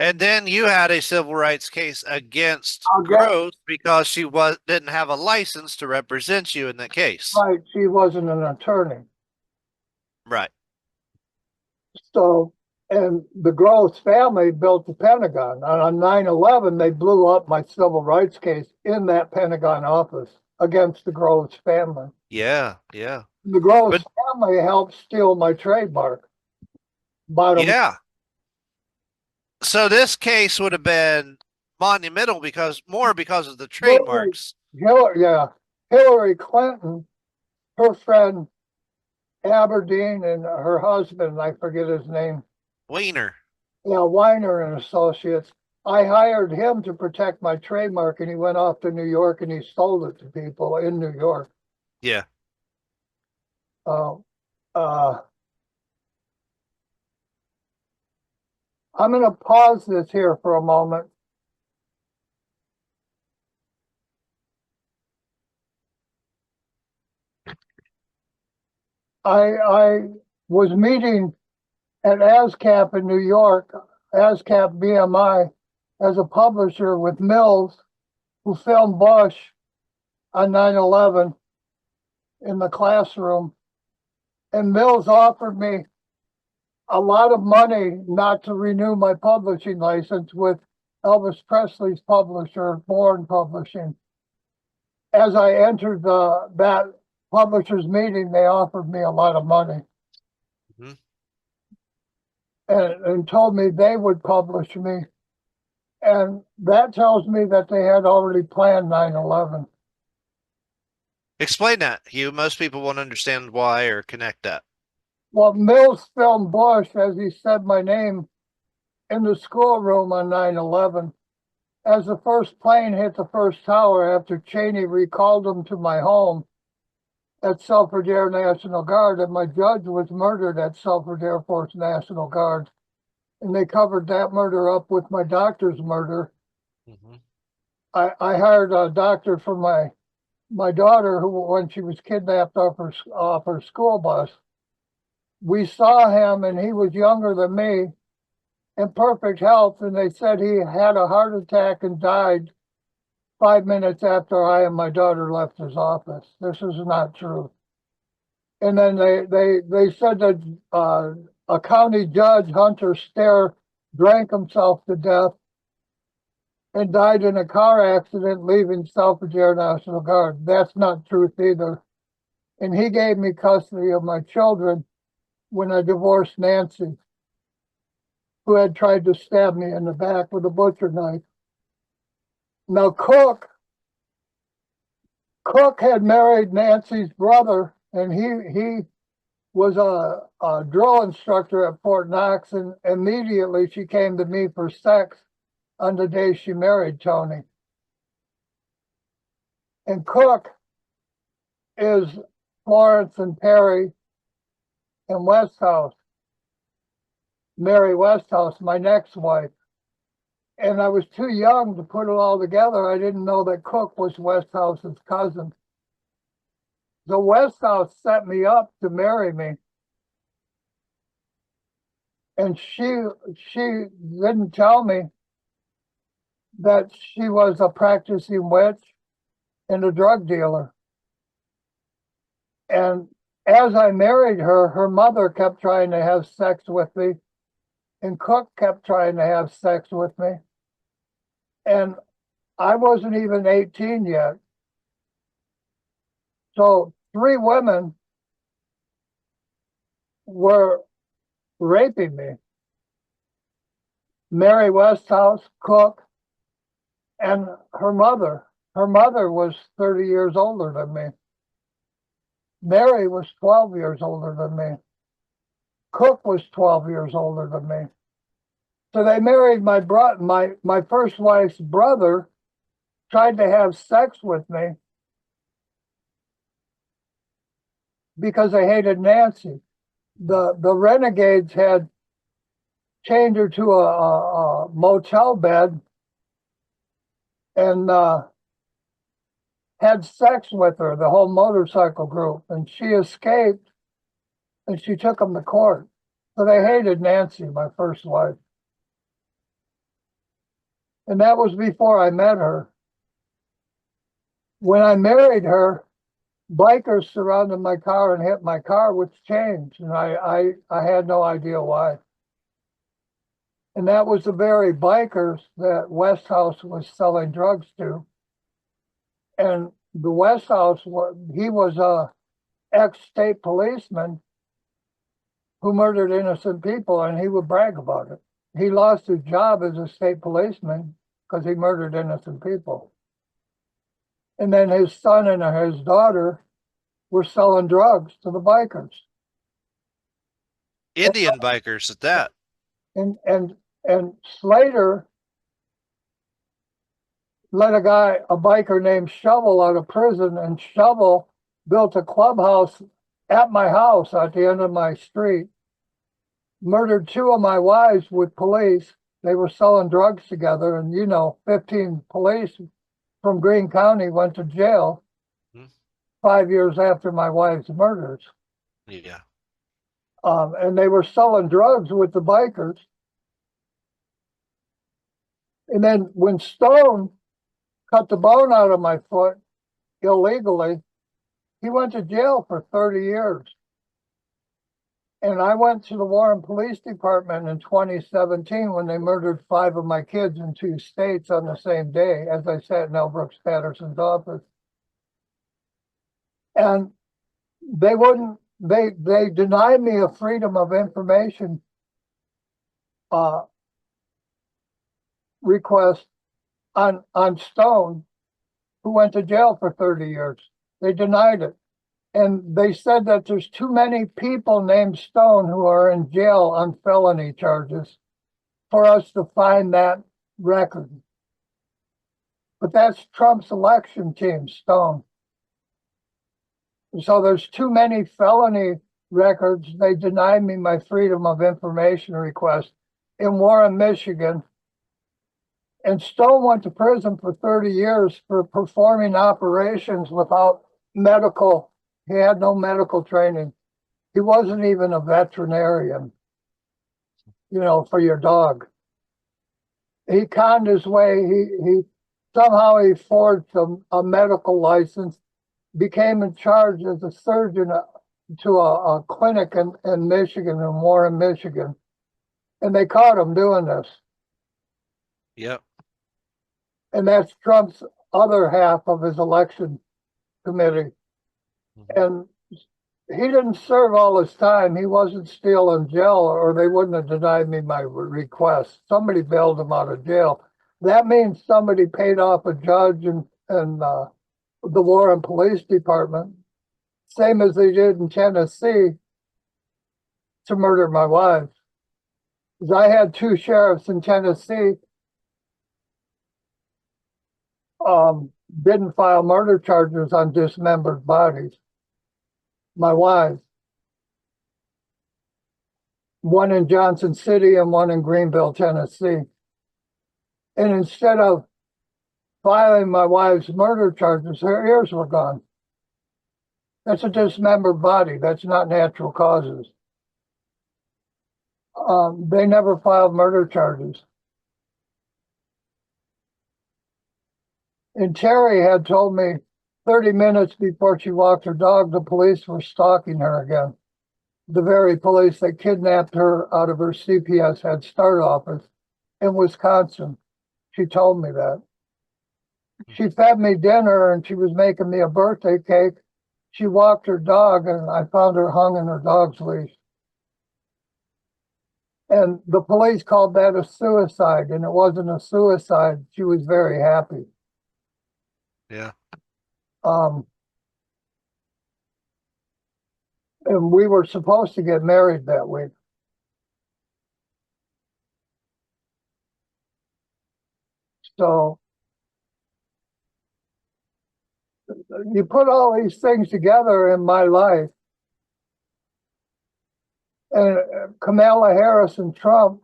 And then you had a civil rights case against I'll get Gross because she didn't have a license to represent you in that case. right. She wasn't an attorney. Right. So, and the Gross family built the Pentagon. And on 9/11, they blew up my civil rights case in that Pentagon office against the Gross family. Yeah, yeah. The Gross But family helped steal my trademark. Bottom yeah. So this case would have been monumental because of the Hillary, trademarks. Hillary Clinton, her friend Aberdeen, and her husband, I forget his name, Wiener. Weiner and Associates. I hired him to protect my trademark, and he went off to New York and he sold it to people in New York. Yeah. Uh, uh, I'm going to pause this here for a moment. I was meeting at ASCAP in New York, ASCAP BMI, as a publisher with Mills, who filmed Bush on 9/11 in the classroom. And Mills offered me a lot of money not to renew my publishing license with Elvis Presley's publisher, Bourne Publishing. As I entered that publishers meeting, they offered me a lot of money. Mm-hmm. And told me they would publish me. And that tells me that they had already planned 9/11. Explain that, Hugh. Most people won't understand why or connect that. Well, Mills filmed Bush as he said my name in the schoolroom on 9/11. As the first plane hit the first tower after Cheney recalled him to my home at Selfridge Air National Guard, and my judge was murdered at Selfridge Air Force National Guard. And they covered that murder up with my doctor's murder. Mm-hmm. I hired a doctor for my daughter, who, when she was kidnapped off her school bus, we saw him and he was younger than me, in perfect health, and they said he had a heart attack and died 5 minutes after I and my daughter left his office. This is not true. And then they said that a county judge, Hunter Stair, drank himself to death and died in a car accident leaving Selfridge Air National Guard. That's not truth either. And he gave me custody of my children when I divorced Nancy, who had tried to stab me in the back with a butcher knife. Now, Cook had married Nancy's brother, and he was a drill instructor at Fort Knox, and immediately she came to me for sex on the day she married Tony. And Cook is Florence and Perry and Westhouse, Mary Westhouse, my next wife. And I was too young to put it all together. I didn't know that Cook was Westhouse's cousin. So Westhouse set me up to marry me. And she didn't tell me that she was a practicing witch and a drug dealer. And as I married her, her mother kept trying to have sex with me, and Cook kept trying to have sex with me. And I wasn't even 18 yet. So 3 women were raping me. Mary Westhouse, Cook, and her mother. Her mother was 30 years older than me. Mary was 12 years older than me. Cook was 12 years older than me. So they married my first wife's brother, tried to have sex with me because they hated Nancy. The renegades had chained her to a motel bed and had sex with her, the whole motorcycle group, and she escaped and she took them to court. So they hated Nancy, my first wife. And that was before I met her. When I married her, bikers surrounded my car and hit my car with chains, and I had no idea why. And that was the very bikers that Westhouse was selling drugs to. And the Westhouse, he was a ex-state policeman who murdered innocent people, and he would brag about it. He lost his job as a state policeman because he murdered innocent people. And then his son and his daughter were selling drugs to the bikers. Indian bikers at that. And Slater let a biker named Shovel out of prison, and Shovel built a clubhouse at my house at the end of my street, murdered two of my wives with police. They were selling drugs together, and 15 police from Greene County went to jail 5 years after my wife's murders. Yeah. And they were selling drugs with the bikers. And then when Stone cut the bone out of my foot illegally, he went to jail for 30 years. And I went to the Warren Police Department in 2017 when they murdered 5 of my kids in 2 states on the same day as I sat in L. Brooks Patterson's office. And they denied me a freedom of information request on Stone, who went to jail for 30 years. They denied it. And they said that there's too many people named Stone who are in jail on felony charges for us to find that record. But that's Trump's election team, Stone. So there's too many felony records. They denied me my freedom of information request in Warren, Michigan. And Stone went to prison for 30 years for performing operations without medical. He had no medical training. He wasn't even a veterinarian, for your dog. He conned his way. He somehow he forged a medical license, became in charge as a surgeon to a clinic in Michigan, in Warren, Michigan. And they caught him doing this. Yep. And that's Trump's other half of his election committee. And he didn't serve all his time. He wasn't still in jail, or they wouldn't have denied me my request. Somebody bailed him out of jail. That means somebody paid off a judge and the Warren Police Department, same as they did in Tennessee, to murder my wife. Because I had 2 sheriffs in Tennessee didn't file murder charges on dismembered bodies. My wife. One in Johnson City and one in Greenville, Tennessee. And instead of filing my wife's murder charges, her ears were gone. That's a dismembered body. That's not natural causes. They never filed murder charges. And Terry had told me 30 minutes before she walked her dog, the police were stalking her again. The very police that kidnapped her out of her CPS Head Start office in Wisconsin. She told me that. She fed me dinner and she was making me a birthday cake. She walked her dog and I found her hung in her dog's leash. And the police called that a suicide, and it wasn't a suicide. She was very happy. Yeah. And we were supposed to get married that week. So you put all these things together in my life, and Kamala Harris and Trump,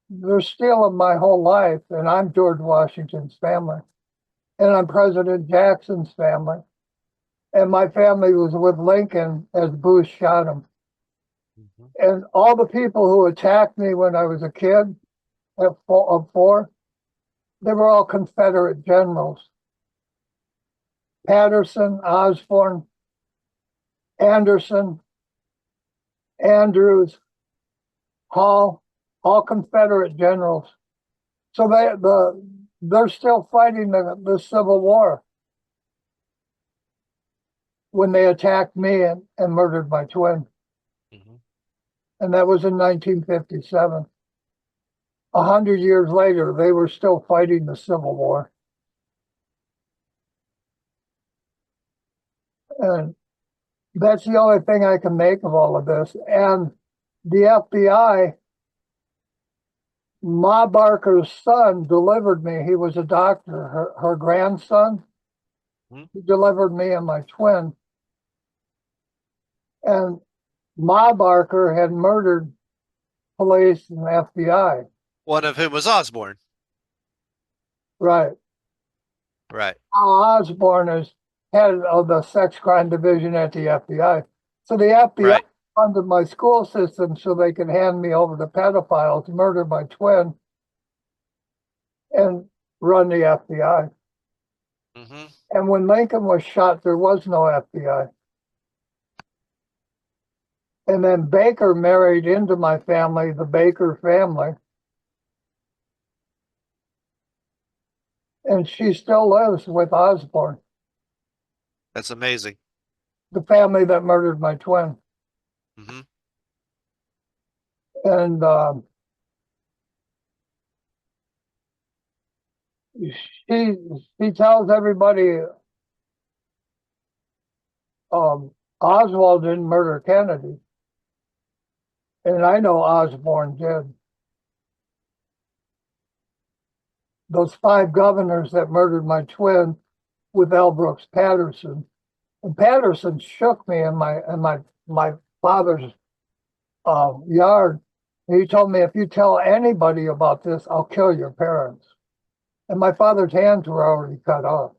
they're stealing my whole life, and I'm George Washington's family. And I'm President Jackson's family. And my family was with Lincoln as Bush shot him. And all the people who attacked me when I was a kid of 4, They were all Confederate generals. Patterson, Osborne, Anderson, Andrews, Hall, all Confederate generals. So they're still fighting the Civil War when they attacked me and murdered my twin. Mhm. And that was in 1957. 100 years later, they were still fighting the Civil War. And that's the only thing I can make of all of this. And the FBI, Ma Barker's son delivered me. He was a doctor. Her grandson, Mhm. he delivered me and my twin. And Ma Barker had murdered police and FBI. One of whom was Osborne. Right. Right. Al Osborne is head of the sex crime division at the FBI. So the FBI Right. funded my school system so they could hand me over to pedophiles, murder my twin, and run the FBI. Hmm. And when Lincoln was shot, there was no FBI. And then Baker married into my family, the Baker family. And she still lives with Osborne, That's amazing. the family that murdered my twin. Hmm. And she she tells everybody Oswald didn't murder Kennedy. And I know Osborne did. Those 5 governors that murdered my twin with L. Brooks Patterson. And Patterson shook me in my father's yard. And he told me, if you tell anybody about this, I'll kill your parents. And my father's hands were already cut off.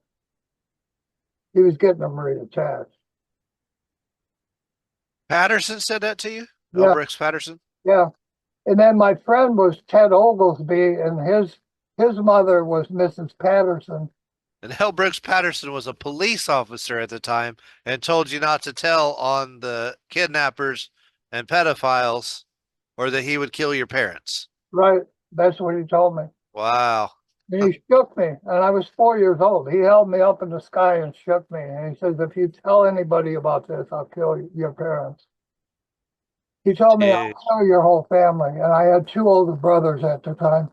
He was getting them reattached. Patterson said that to you? Yeah, Elbrix Patterson? yeah. And then my friend was Ted Oglesby, and his mother was Mrs. Patterson. And Elbrix Patterson was a police officer at the time and told you not to tell on the kidnappers and pedophiles or that he would kill your parents. Right. That's what he told me. Wow. And he shook me, and I was 4 years old. He held me up in the sky and shook me. And he says, if you tell anybody about this, I'll kill your parents. He told me, I'll Dude. kill your whole family. And I had 2 older brothers at the time.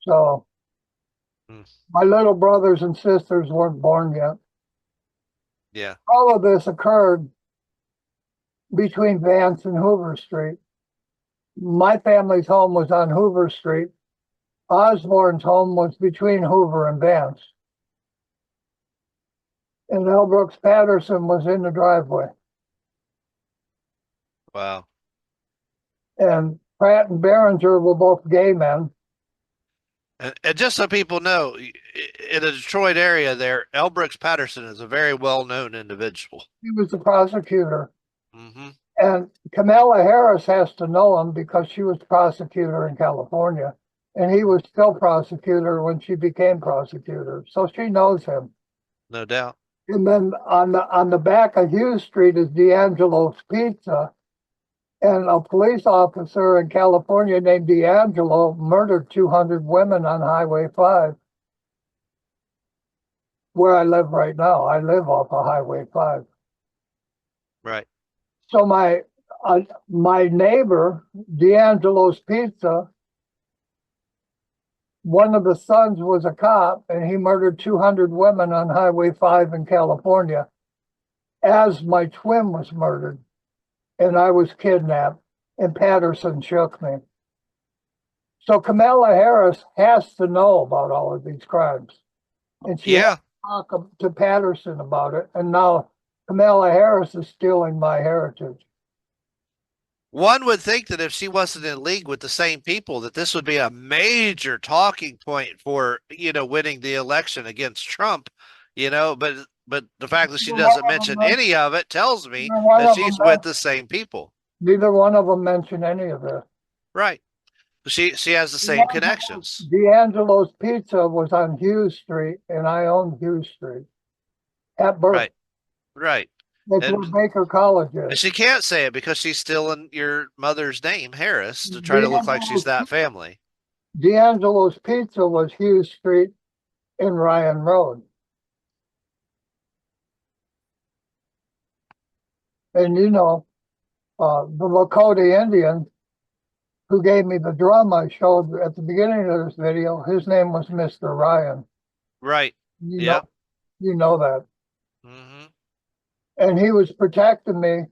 So Mm. my little brothers and sisters weren't born yet. Yeah. All of this occurred between Vance and Hoover Street. My family's home was on Hoover Street. Osborne's home was between Hoover and Vance. And L. Brooks Patterson was in the driveway. Wow. And Pratt and Behringer were both gay men. And just so people know, in the Detroit area there, Elbrix Patterson is a very well-known individual. He was the prosecutor. Hmm. And Kamala Harris has to know him because she was prosecutor in California. And he was still prosecutor when she became prosecutor. So she knows him. No doubt. And then on the back of Hughes Street is D'Angelo's Pizza. And a police officer in California named D'Angelo murdered 200 women on Highway 5, where I live right now. I live off of Highway 5. Right. So my neighbor, D'Angelo's Pizza, one of the sons was a cop, and he murdered 200 women on Highway 5 in California as my twin was murdered. And I was kidnapped, and Patterson shook me. So Kamala Harris has to know about all of these crimes. And she Yeah. has to talk to Patterson about it. And now Kamala Harris is stealing my heritage. One would think that if she wasn't in league with the same people, that this would be a major talking point for, winning the election against Trump, but the fact that she doesn't mention any of it tells me that she's with the same people. Neither one of them mentioned any of this. Right. She has the same connections. D'Angelo's Pizza was on Hughes Street, and I owned Hughes Street at birth. Right. Right. That's where And Baker College and is. she can't say it because she's still in your mother's name, Harris, to try to look like she's D'Angelo's, that family. D'Angelo's Pizza was Hughes Street and Ryan Road. And you know, the Lakota Indian who gave me the drum I showed at the beginning of this video, his name was Mr. Ryan. Right. You Yep. know, you know that. Mm-hmm. And he was protecting me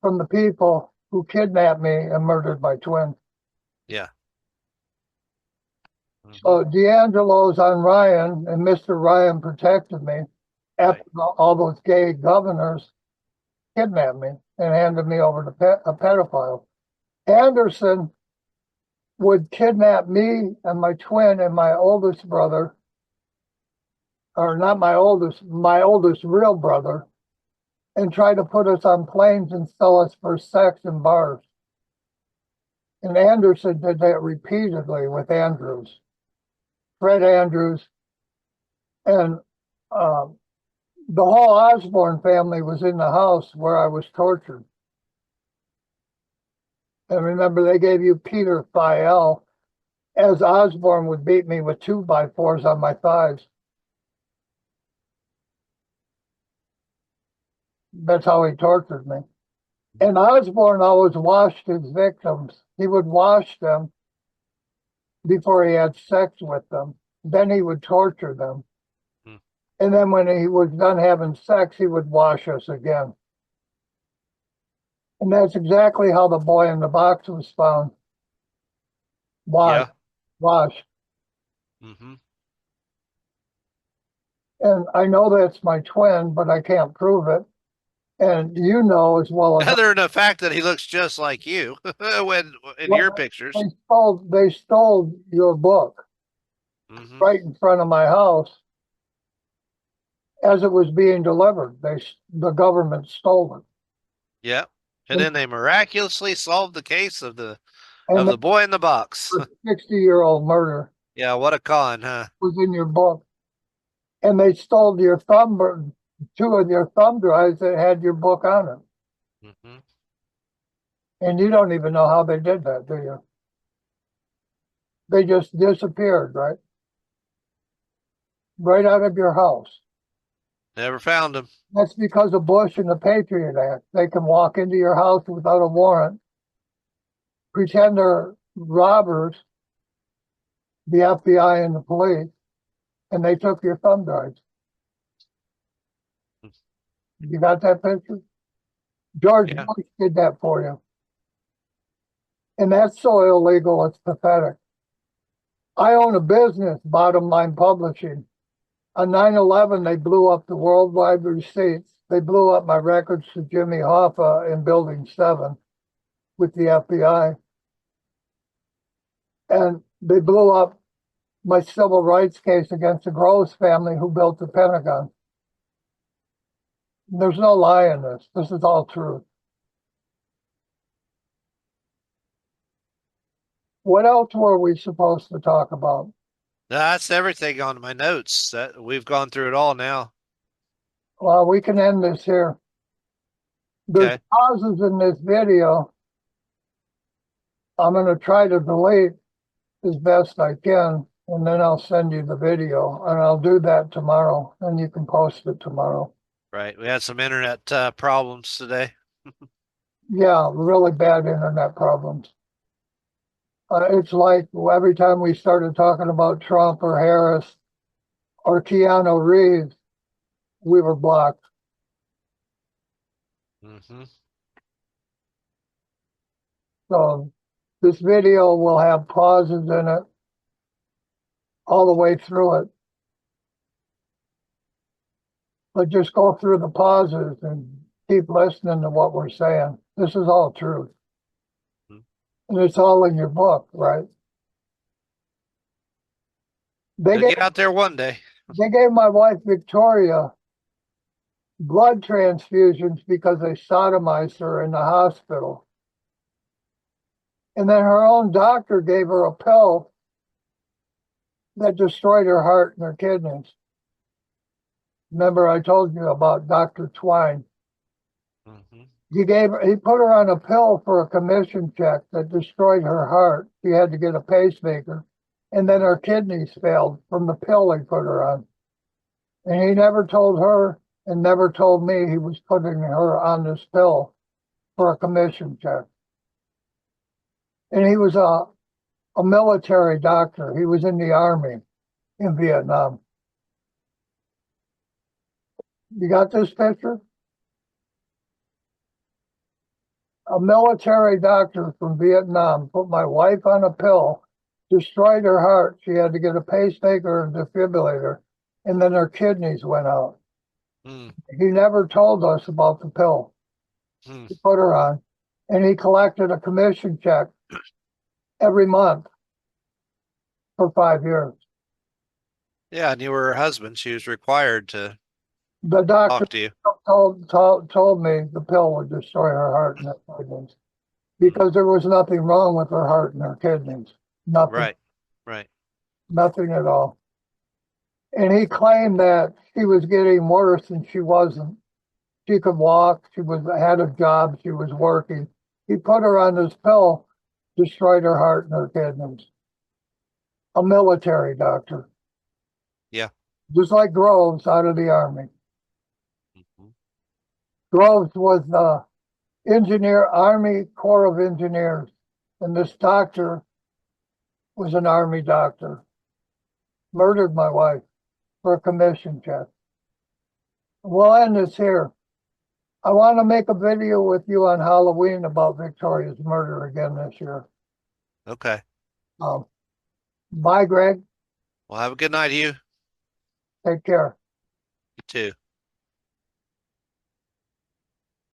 from the people who kidnapped me and murdered my twin. Yeah. Mm-hmm. So D'Angelo's on Ryan, and Mr. Ryan protected me after all those gay governors kidnapped me and handed me over to a pedophile. Anderson would kidnap me and my twin and my oldest brother, or not my oldest real brother, and try to put us on planes and sell us for sex in bars. And Anderson did that repeatedly with Andrews, Fred Andrews, and the whole Osborne family was in the house where I was tortured. And remember, they gave you Peter Thiel, as Osborne would beat me with 2x4s on my thighs. That's how he tortured me. And Osborne always washed his victims. He would wash them before he had sex with them. Then he would torture them. Hmm. And then when he was done having sex, he would wash us again. And that's exactly how the boy in the box was found. Washed. Yeah. Washed. Mm-hmm. And I know that's my twin, but I can't prove it. And you know as well as Other than the fact that he looks just like you when in your pictures. they stole your book Mm-hmm. right in front of my house as it was being delivered. The government stole it. Yeah. And then they miraculously solved the case of the And boy in the box. 60-year-old murder Yeah, what a con, huh? was in your book. And they stole your two of your thumb drives that had your book on it. Mm-hmm. And you don't even know how they did that, do you? They just disappeared, right? Right out of your house. Never found him. That's because of Bush and the Patriot Act. They can walk into your house without a warrant, pretend they're robbers, the FBI and the police, and they took your thumb drives. You got that picture? George Bush did that for you. And that's so illegal, it's pathetic. I own a business, Bottom Line Publishing. On 9/11, they blew up the worldwide receipts. They blew up my records to Jimmy Hoffa in Building 7 with the FBI. And they blew up my civil rights case against the Groves family who built the Pentagon. There's no lie in this. This is all truth. What else were we supposed to talk about? That's everything on my notes. That we've gone through it all now. Well, we can end this here. There's pauses in this video. I'm going to try to delete as best I can, and then I'll send you the video, and I'll do that tomorrow, and you can post it tomorrow. Right. We had some internet problems today. Yeah, really bad internet problems. It's like every time we started talking about Trump or Harris or Keanu Reeves, we were blocked. Mm-hmm. So this video will have pauses in it all the way through it. But just go through the pauses and keep listening to what we're saying. This is all truth. And it's all in your book, right? They get out there one day. They gave my wife Victoria blood transfusions because they sodomized her in the hospital. And then her own doctor gave her a pill that destroyed her heart and her kidneys. Remember I told you about Dr. Twine? Mm-hmm. He put her on a pill for a commission check that destroyed her heart. She had to get a pacemaker. And then her kidneys failed from the pill he put her on. And he never told her and never told me he was putting her on this pill for a commission check. And he was a military doctor. He was in the army in Vietnam. You got this picture? A military doctor from Vietnam put my wife on a pill, destroyed her heart. She had to get a pacemaker and defibrillator, and then her kidneys went out. Mm. He never told us about the pill Mm. he put her on, and he collected a commission check every month for 5 years. Yeah, and you were her husband. She was required to The doctor talk to you. told me the pill would destroy her heart and her kidneys because there was nothing wrong with her heart and her kidneys. Nothing, Right, right. nothing at all. And he claimed that she was getting worse and she wasn't. She could walk, had a job, she was working. He put her on this pill, destroyed her heart and her kidneys. A military doctor. Yeah. Just like Groves out of the Army. Mm-hmm. Groves was the Army Corps of Engineers. And this doctor was an Army doctor. Murdered my wife for a commission check. We'll end this here. I want to make a video with you on Halloween about Victoria's murder again this year. Okay. Bye, Greg. Well, have a good night, Hugh. Take care. You too.